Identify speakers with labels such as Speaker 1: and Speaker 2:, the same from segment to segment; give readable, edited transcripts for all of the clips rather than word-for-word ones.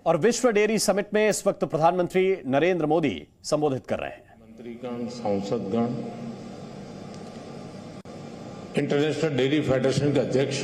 Speaker 1: और विश्व dairy summit में इस वक्त प्रधानमंत्री नरेंद्र मोदी संबोधित कर रहे हैं।
Speaker 2: मंत्रीगण, सांसदगण, इंटरनेशनल डेयरी फेडरेशन के अध्यक्ष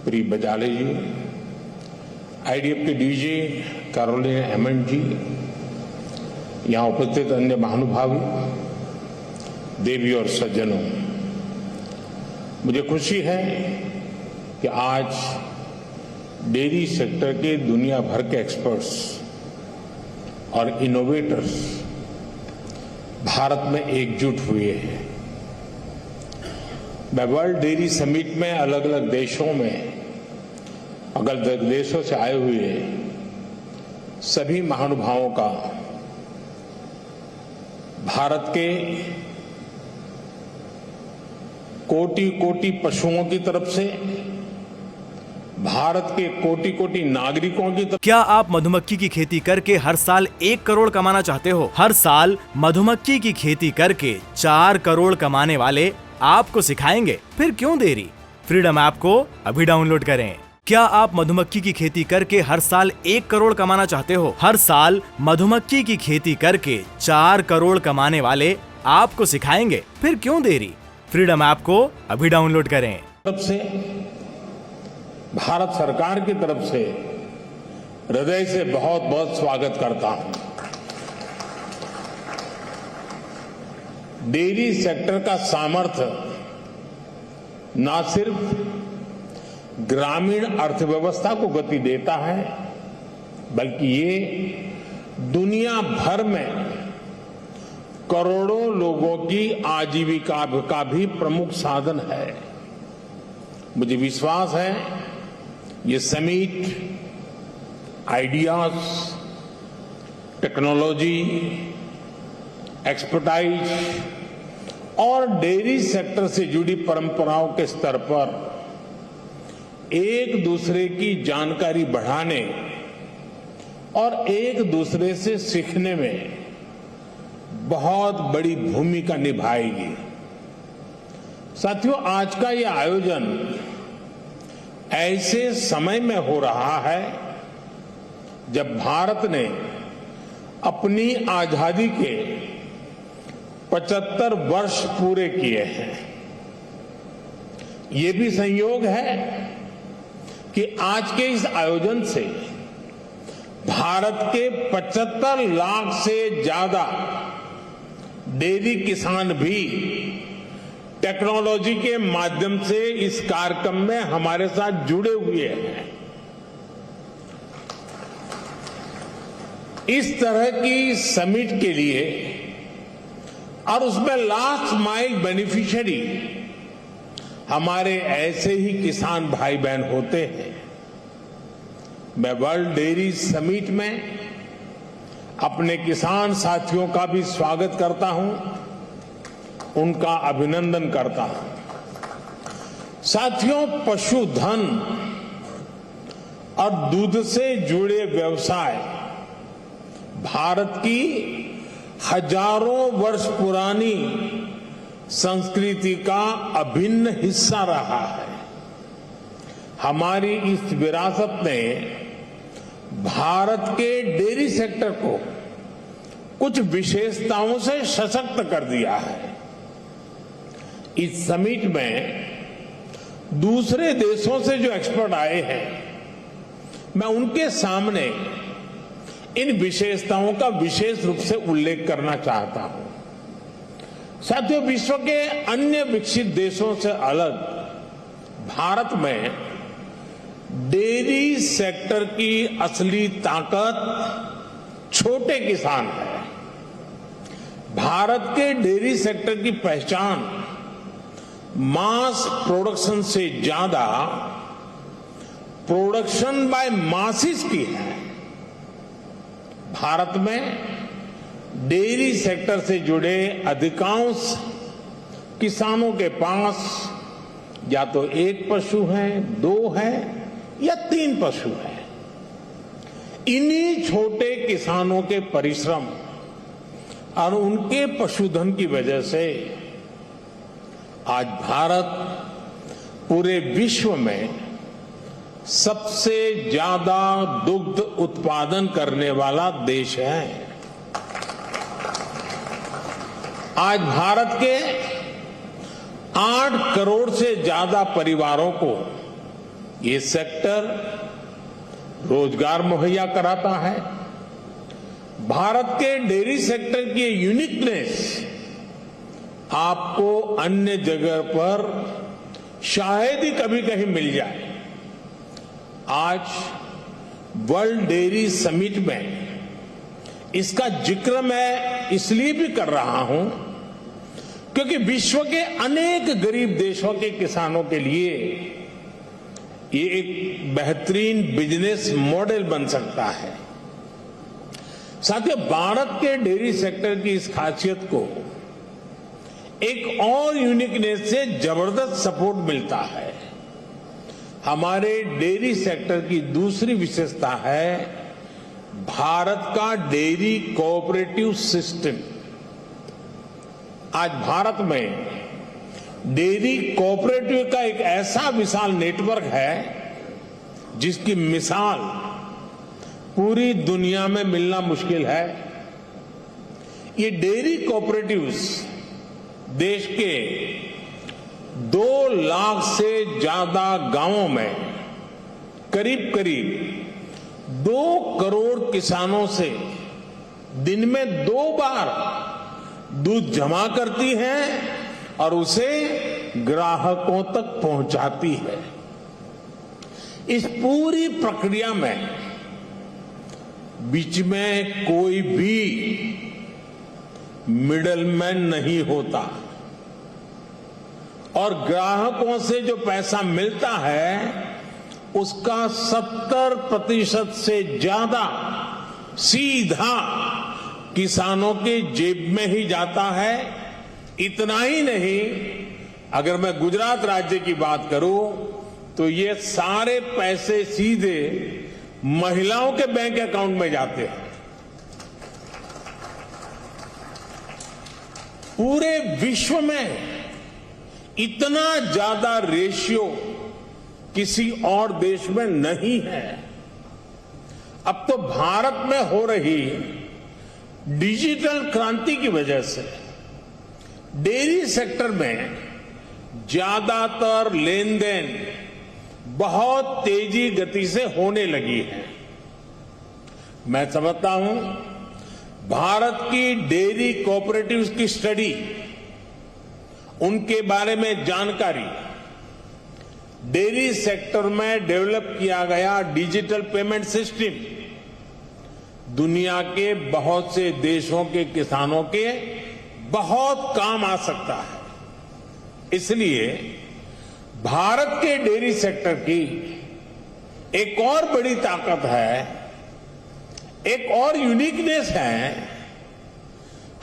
Speaker 2: प्री बजाले जी, आईडीएफ के डीजी कैरोलिन हेमंड जी, यहां उपस्थित अन्य महानुभावी, देवी और सज्जनों, मुझे खुशी है कि आज डेयरी सेक्टर के दुनिया भर के एक्सपर्ट्स और इनोवेटर्स भारत में एकजुट हुए हैं। मैं वर्ल्ड डेयरी समिट में अलग अलग देशों में, अलग अलग देशों से आए हुए सभी महानुभावों का भारत के कोटि कोटि पशुओं की तरफ से, भारत के कोटि कोटि नागरिकों की तरफ।
Speaker 3: क्या आप मधुमक्खी की खेती करके हर साल 1 करोड़ कमाना चाहते हो? हर साल मधुमक्खी की खेती करके 4 करोड़ कमाने वाले आपको सिखाएंगे। फिर क्यों देरी? फ्रीडम ऐप को अभी डाउनलोड करें। क्या आप मधुमक्खी की खेती करके हर साल 1 करोड़ कमाना चाहते हो? हर साल मधुमक्खी की खेती करके 4 करोड़ कमाने वाले आपको सिखाएंगे। फिर क्यों देरी? फ्रीडम ऐप को अभी डाउनलोड करें।
Speaker 2: तरफ से, भारत सरकार की तरफ से हृदय से बहुत बहुत स्वागत करता हूं। डेयरी सेक्टर का सामर्थ्य न सिर्फ ग्रामीण अर्थव्यवस्था को गति देता है, बल्कि ये दुनिया भर में करोड़ों लोगों की आजीविका का भी प्रमुख साधन है। मुझे विश्वास है ये समिट आइडियाज, टेक्नोलॉजी, एक्सपर्टाइज और डेयरी सेक्टर से जुड़ी परंपराओं के स्तर पर एक दूसरे की जानकारी बढ़ाने और एक दूसरे से सीखने में बहुत बड़ी भूमिका निभाएगी। साथियों, आज का ये आयोजन ऐसे समय में हो रहा है जब भारत ने अपनी आजादी के 75 वर्ष पूरे किए हैं। ये भी संयोग है कि आज के इस आयोजन से भारत के 75 लाख से ज्यादा डेयरी किसान भी टेक्नोलॉजी के माध्यम से इस कार्यक्रम में हमारे साथ जुड़े हुए हैं। इस तरह की समिट के लिए और उसमें लास्ट माइल बेनिफिशियरी हमारे ऐसे ही किसान भाई बहन होते हैं। मैं वर्ल्ड डेयरी समिट में अपने किसान साथियों का भी स्वागत करता हूं, उनका अभिनंदन करता हूं। साथियों, पशुधन और दूध से जुड़े व्यवसाय भारत की हजारों वर्ष पुरानी संस्कृति का अभिन्न हिस्सा रहा है। हमारी इस विरासत ने भारत के डेयरी सेक्टर को कुछ विशेषताओं से सशक्त कर दिया है। इस समिट में दूसरे देशों से जो एक्सपर्ट आए हैं, मैं उनके सामने इन विशेषताओं का विशेष रूप से उल्लेख करना चाहता हूं। साथियों, विश्व के अन्य विकसित देशों से अलग भारत में डेयरी सेक्टर की असली ताकत छोटे किसान है। भारत के डेयरी सेक्टर की पहचान मास प्रोडक्शन से ज्यादा प्रोडक्शन बाय मासिस की है। भारत में डेयरी सेक्टर से जुड़े अधिकांश किसानों के पास या तो 1 पशु है, 2 है या 3 पशु है। इन्हीं छोटे किसानों के परिश्रम और उनके पशुधन की वजह से आज भारत पूरे विश्व में सबसे ज्यादा दुग्ध उत्पादन करने वाला देश है। आज भारत के 8 करोड़ से ज्यादा परिवारों को ये सेक्टर रोजगार मुहैया कराता है। भारत के डेयरी सेक्टर की यूनिकनेस आपको अन्य जगह पर शायद ही कभी कहीं मिल जाए। आज वर्ल्ड डेयरी समिट में इसका जिक्र मैं इसलिए भी कर रहा हूं क्योंकि विश्व के अनेक गरीब देशों के किसानों के लिए ये एक बेहतरीन बिजनेस मॉडल बन सकता है। साथियों, भारत के डेयरी सेक्टर की इस खासियत को एक और यूनिकनेस से जबरदस्त सपोर्ट मिलता है। हमारे डेयरी सेक्टर की दूसरी विशेषता है भारत का डेयरी कोऑपरेटिव सिस्टम। आज भारत में डेयरी कोऑपरेटिव का एक ऐसा विशाल नेटवर्क है जिसकी मिसाल पूरी दुनिया में मिलना मुश्किल है। ये डेयरी कोऑपरेटिव्स देश के 2 लाख से ज्यादा गांवों में करीब करीब 2 करोड़ किसानों से दिन में 2 बार दूध जमा करती है और उसे ग्राहकों तक पहुंचाती है। इस पूरी प्रक्रिया में बीच में कोई भी मिडलमैन नहीं होता और ग्राहकों से जो पैसा मिलता है उसका 70% से ज्यादा सीधा किसानों के जेब में ही जाता है। इतना ही नहीं, अगर मैं गुजरात राज्य की बात करूं तो ये सारे पैसे सीधे महिलाओं के बैंक अकाउंट में जाते हैं। पूरे विश्व में इतना ज्यादा रेशियो किसी और देश में नहीं है। अब तो भारत में हो रही डिजिटल क्रांति की वजह से डेयरी सेक्टर में ज्यादातर लेन देन बहुत तेजी गति से होने लगी है। मैं समझता हूं भारत की डेयरी कोऑपरेटिव्स की स्टडी, उनके बारे में जानकारी, डेयरी सेक्टर में डेवलप किया गया डिजिटल पेमेंट सिस्टम दुनिया के बहुत से देशों के किसानों के बहुत काम आ सकता है। इसलिए भारत के डेयरी सेक्टर की एक और बड़ी ताकत है, एक और यूनिकनेस है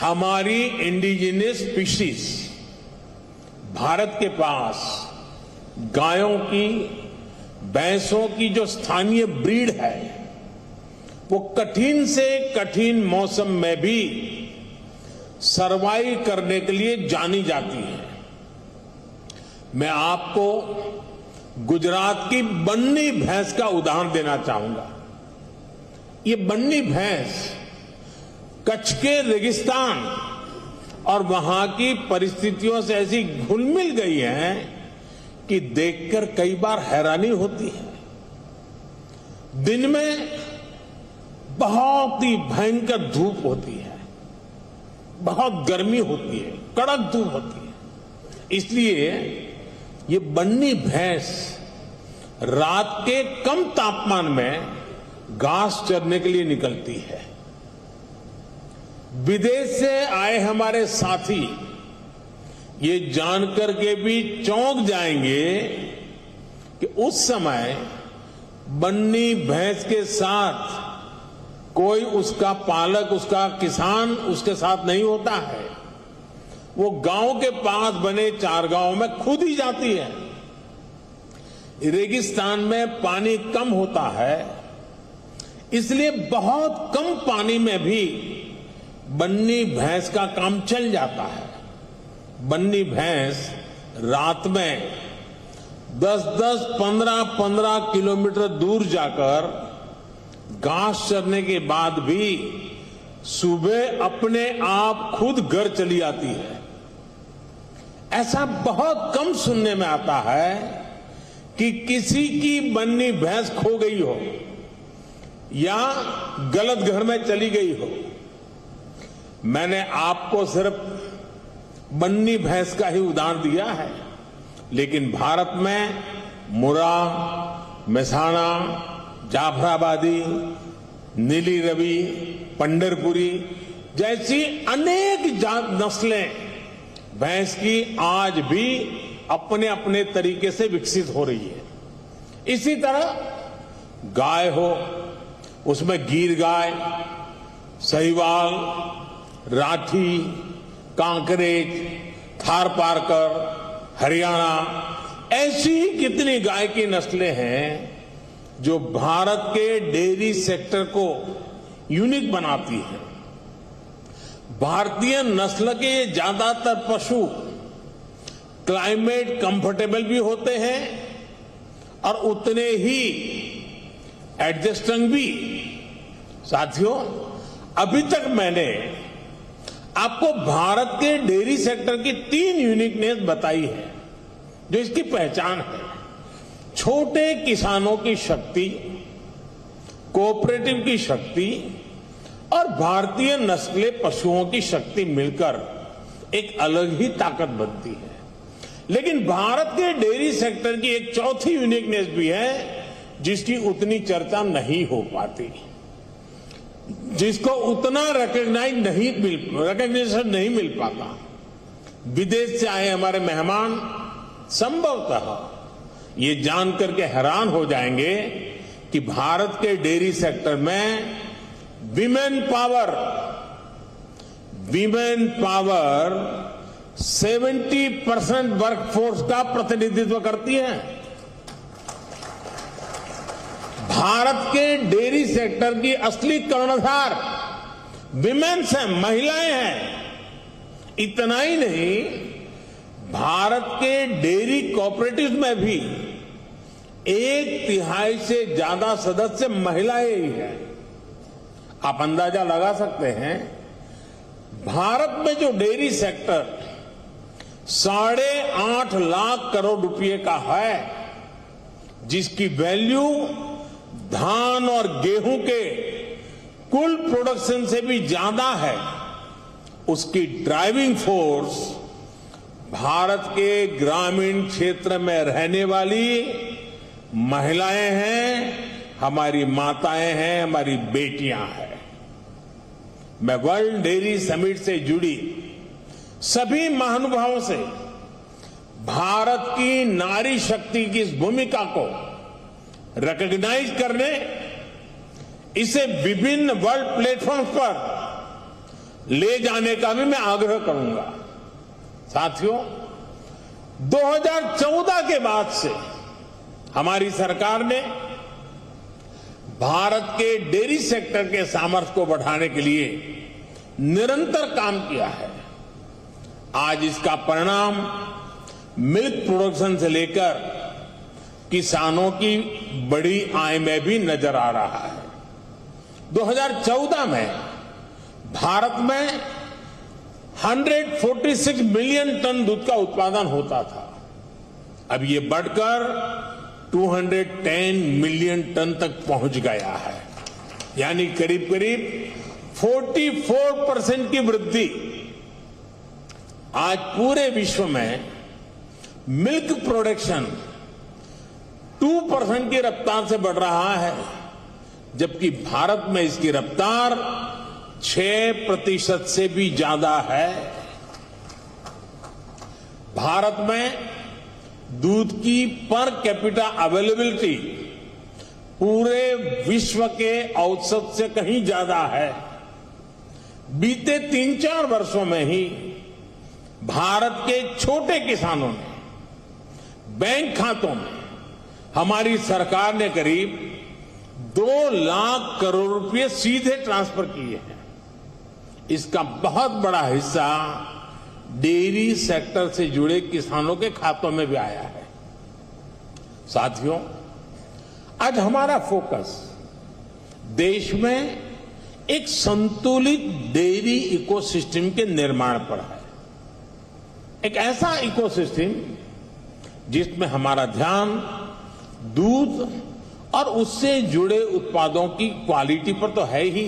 Speaker 2: हमारी इंडिजिनियस स्पीशीज। भारत के पास गायों की, भैंसों की जो स्थानीय ब्रीड है वो कठिन से कठिन मौसम में भी सरवाइव करने के लिए जानी जाती है। मैं आपको गुजरात की बन्नी भैंस का उदाहरण देना चाहूंगा। ये बन्नी भैंस कच्छ के रेगिस्तान और वहां की परिस्थितियों से ऐसी घुल मिल गई है कि देखकर कई बार हैरानी होती है। दिन में बहुत ही भयंकर धूप होती है, बहुत गर्मी होती है, कड़क धूप होती है। इसलिए ये बन्नी भैंस रात के कम तापमान में घास चरने के लिए निकलती है। विदेश से आए हमारे साथी ये जानकर के भी चौंक जाएंगे कि उस समय बन्नी भैंस के साथ कोई उसका पालक, उसका किसान उसके साथ नहीं होता है। वो गांव के पास बने चारगांव में खुद ही जाती है। रेगिस्तान में पानी कम होता है, इसलिए बहुत कम पानी में भी बन्नी भैंस का काम चल जाता है। बन्नी भैंस रात में 10-10, 15-15 किलोमीटर दूर जाकर घास चरने के बाद भी सुबह अपने आप खुद घर चली आती है। ऐसा बहुत कम सुनने में आता है कि किसी की बन्नी भैंस खो गई हो या गलत घर में चली गई हो। मैंने आपको सिर्फ बन्नी भैंस का ही उदाहरण दिया है, लेकिन भारत में मुर्रा, मेहसाणा, जाफराबादी, नीली रवि, पंढरपुरी जैसी अनेक नस्लें भैंस की आज भी अपने अपने तरीके से विकसित हो रही है। इसी तरह गाय हो, उसमें गिर गाय, साहिवाल, राठी, कांकरेज, थारपारकर, हरियाणा, ऐसी ही कितनी गाय की नस्लें हैं जो भारत के डेयरी सेक्टर को यूनिक बनाती है। भारतीय नस्ल के ज्यादातर पशु क्लाइमेट कंफर्टेबल भी होते हैं और उतने ही एडजस्टिंग भी। साथियों, अभी तक मैंने आपको भारत के डेयरी सेक्टर की 3 यूनिकनेस बताई है जो इसकी पहचान है। छोटे किसानों की शक्ति, कोऑपरेटिव की शक्ति और भारतीय नस्ले पशुओं की शक्ति मिलकर एक अलग ही ताकत बनती है। लेकिन भारत के डेयरी सेक्टर की एक चौथी यूनिकनेस भी है जिसकी उतनी चर्चा नहीं हो पाती, जिसको उतना रिकग्निशन नहीं मिल पाता। विदेश से आए हमारे मेहमान संभवतः ये जानकर के हैरान हो जाएंगे कि भारत के डेयरी सेक्टर में विमेन पावर 70% वर्कफोर्स का प्रतिनिधित्व करती है। भारत के डेयरी सेक्टर की असली कर्णधार विमेन्स हैं, महिलाएं हैं। इतना ही नहीं, भारत के डेयरी कोऑपरेटिव में भी 1/3 से ज्यादा सदस्य महिलाएं ही हैं। आप अंदाजा लगा सकते हैं, भारत में जो डेयरी सेक्टर 8.5 लाख करोड़ रुपए का है, जिसकी वैल्यू धान और गेहूं के कुल प्रोडक्शन से भी ज्यादा है, उसकी ड्राइविंग फोर्स भारत के ग्रामीण क्षेत्र में रहने वाली महिलाएं हैं, हमारी माताएं हैं, हमारी बेटियां हैं। मैं वर्ल्ड डेयरी समिट से जुड़ी सभी महानुभावों से भारत की नारी शक्ति की इस भूमिका को रिकॉग्नाइज करने, इसे विभिन्न वर्ल्ड प्लेटफॉर्म्स पर ले जाने का भी मैं आग्रह करूंगा। साथियों, 2014 के बाद से हमारी सरकार ने भारत के डेयरी सेक्टर के सामर्थ्य को बढ़ाने के लिए निरंतर काम किया है। आज इसका परिणाम मिल्क प्रोडक्शन से लेकर किसानों की बड़ी आय में भी नजर आ रहा है। 2014 में भारत में 146 मिलियन टन दूध का उत्पादन होता था। अब ये बढ़कर 210 मिलियन टन तक पहुंच गया है, यानी करीब करीब 44% की वृद्धि। आज पूरे विश्व में मिल्क प्रोडक्शन 2% की रफ्तार से बढ़ रहा है, जबकि भारत में इसकी रफ्तार 6% से भी ज्यादा है। भारत में दूध की पर कैपिटा अवेलेबिलिटी पूरे विश्व के औसत से कहीं ज्यादा है। बीते 3-4 वर्षों में ही भारत के छोटे किसानों ने बैंक खातों में हमारी सरकार ने करीब 2 लाख करोड़ रुपए सीधे ट्रांसफर किए हैं। इसका बहुत बड़ा हिस्सा डेयरी सेक्टर से जुड़े किसानों के खातों में भी आया है। साथियों, आज हमारा फोकस देश में एक संतुलित डेयरी इकोसिस्टम के निर्माण पर है। एक ऐसा इकोसिस्टम जिसमें हमारा ध्यान दूध और उससे जुड़े उत्पादों की क्वालिटी पर तो है ही,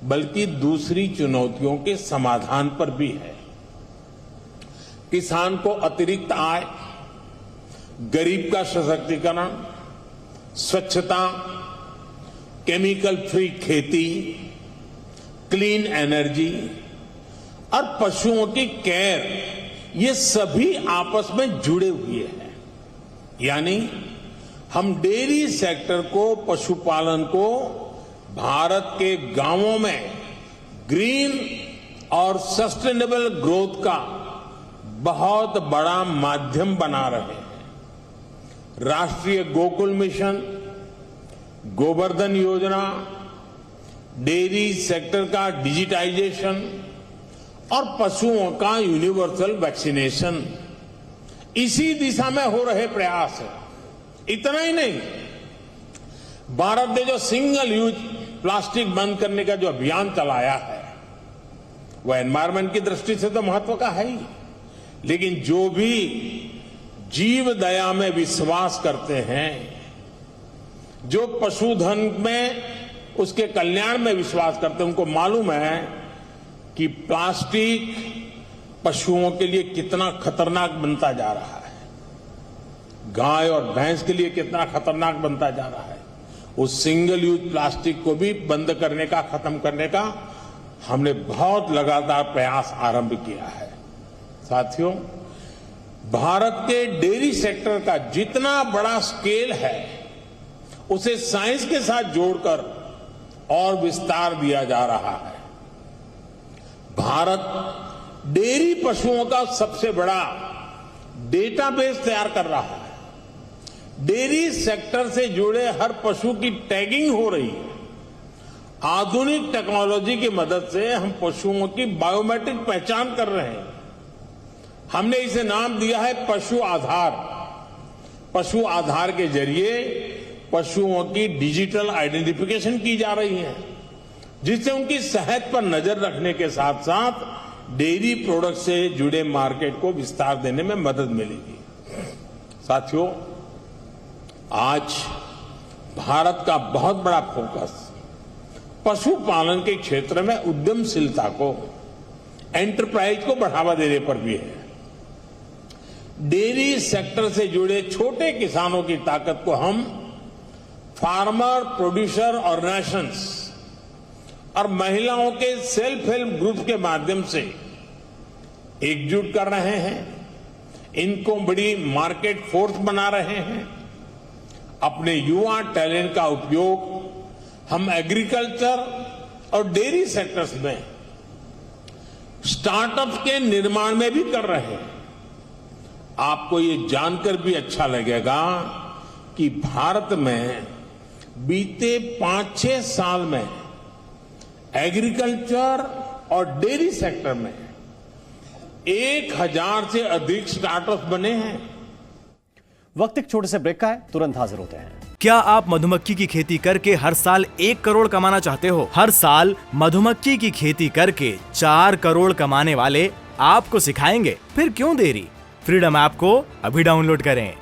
Speaker 2: बल्कि दूसरी चुनौतियों के समाधान पर भी है। किसान को अतिरिक्त आय, गरीब का सशक्तिकरण, स्वच्छता, केमिकल फ्री खेती, क्लीन एनर्जी और पशुओं की केयर, ये सभी आपस में जुड़े हुए हैं। यानी हम डेयरी सेक्टर को, पशुपालन को भारत के गांवों में ग्रीन और सस्टेनेबल ग्रोथ का बहुत बड़ा माध्यम बना रहे हैं। राष्ट्रीय गोकुल मिशन, गोवर्धन योजना, डेयरी सेक्टर का डिजिटाइजेशन और पशुओं का यूनिवर्सल वैक्सीनेशन, इसी दिशा में हो रहे प्रयास है। इतना ही नहीं, भारत ने जो सिंगल यूज प्लास्टिक बंद करने का जो अभियान चलाया है, वह एनवायरमेंट की दृष्टि से तो महत्व का है ही, लेकिन जो भी जीव दया में विश्वास करते हैं, जो पशुधन में उसके कल्याण में विश्वास करते हैं, उनको मालूम है कि प्लास्टिक पशुओं के लिए कितना खतरनाक बनता जा रहा है, गाय और भैंस के लिए कितना खतरनाक बनता जा रहा है। उस सिंगल यूज प्लास्टिक को भी बंद करने का, खत्म करने का हमने बहुत लगातार प्रयास आरंभ किया है। साथियों, भारत के डेयरी सेक्टर का जितना बड़ा स्केल है, उसे साइंस के साथ जोड़कर और विस्तार दिया जा रहा है। भारत डेयरी पशुओं का सबसे बड़ा डेटाबेस तैयार कर रहा है। डेयरी सेक्टर से जुड़े हर पशु की टैगिंग हो रही है। आधुनिक टेक्नोलॉजी की मदद से हम पशुओं की बायोमेट्रिक पहचान कर रहे हैं। हमने इसे नाम दिया है पशु आधार। पशु आधार के जरिए पशुओं की डिजिटल आइडेंटिफिकेशन की जा रही है, जिससे उनकी सेहत पर नजर रखने के साथ साथ डेयरी प्रोडक्ट से जुड़े मार्केट को विस्तार देने में मदद मिलेगी। साथियों, आज भारत का बहुत बड़ा फोकस पशुपालन के क्षेत्र में उद्यमशीलता को, एंटरप्राइज को बढ़ावा देने पर भी है। डेयरी सेक्टर से जुड़े छोटे किसानों की ताकत को हम फार्मर प्रोड्यूसर ऑर्गेनाइजेशंस और महिलाओं के सेल्फ हेल्प ग्रुप के माध्यम से एकजुट कर रहे हैं। इनको बड़ी मार्केट फोर्स बना रहे हैं। अपने युवा टैलेंट का उपयोग हम एग्रीकल्चर और डेयरी सेक्टर्स में स्टार्टअप के निर्माण में भी कर रहे हैं। आपको ये जानकर भी अच्छा लगेगा कि भारत में बीते 5-6 साल में एग्रीकल्चर और डेयरी सेक्टर में 1000 से अधिक स्टार्टअप बने हैं।
Speaker 1: वक्त एक छोटे से ब्रेक का है, तुरंत हाजिर होते हैं।
Speaker 3: क्या आप मधुमक्खी की खेती करके हर साल 1 करोड़ कमाना चाहते हो? हर साल मधुमक्खी की खेती करके 4 करोड़ कमाने वाले आपको सिखाएंगे, फिर क्यों देरी? फ्रीडम ऐप को अभी डाउनलोड करें।